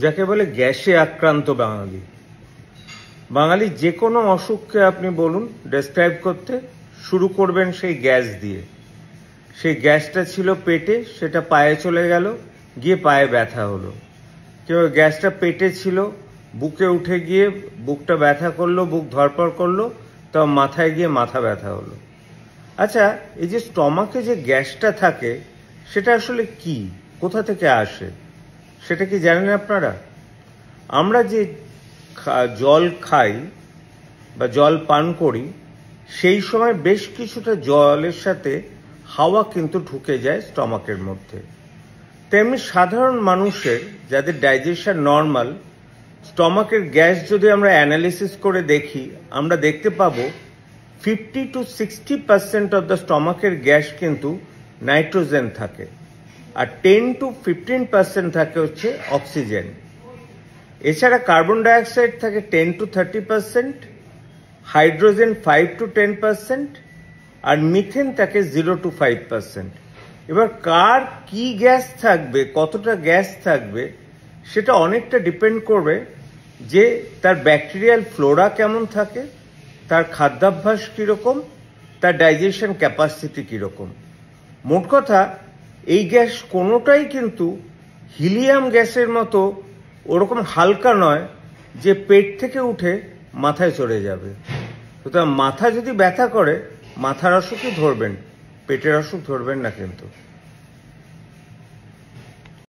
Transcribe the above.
যাকে বলে গ্যাসে আক্রান্ত বাঙালি। বাঙালি যে কোনো অসুখকে আপনি বলুন ডেসক্রাইব করতে, শুরু করবেন সেই গ্যাস দিয়ে। সেই গ্যাসটা ছিল পেটে, সেটা পায়ে চলে গেল, গিয়ে পায়ে ব্যথা হলো। কেউ গ্যাসটা পেটে ছিল, বুকে উঠে গিয়ে বুকটা ব্যথা করলো, বুক ধরপড় করলো, তো মাথায় গিয়ে মাথা ব্যথা হলো। আচ্ছা, এই যে স্টমাকে যে গ্যাসটা থাকে সেটা আসলে কি, কোথা থেকে আসে, সেটা কি জানেন আপনারা? আমরা যে জল খাই বা জল পান করি, সেই সময় বেশ কিছুটা জলের সাথে হাওয়া কিন্তু ঢুকে যায় স্টমাকের মধ্যে। তেমনি সাধারণ মানুষের যাদের ডাইজেশন নর্মাল, স্টমাকের গ্যাস যদি আমরা অ্যানালিসিস করে দেখি, আমরা দেখতে পাবো 50 to 60% অফ দ্য স্টমাকের গ্যাস কিন্তু নাইট্রোজেন থাকে, আর 10 to 15% থাকে হচ্ছে অক্সিজেন। এছাড়া কার্বন ডাইঅক্সাইড থাকে 10 to 30%, হাইড্রোজেন 5 to 10%, আর মিথেন থাকে 0 to 5%। এবার কার কি গ্যাস থাকবে, কতটা গ্যাস থাকবে, সেটা অনেকটা ডিপেন্ড করবে যে তার ব্যাকটেরিয়াল ফ্লোরা কেমন থাকে, তার খাদ্যাভ্যাস কীরকম, তার ডাইজেশন ক্যাপাসিটি কীরকম। মোট কথা, এই গ্যাস কোনোটাই কিন্তু হিলিয়াম গ্যাসের মতো ওরকম হালকা নয় যে পেট থেকে উঠে মাথায় চলে যাবে। সুতরাং মাথা যদি ব্যথা করে, মাথার অসুখই ধরবেন, পেটের অসুখ ধরবেন না কিন্তু।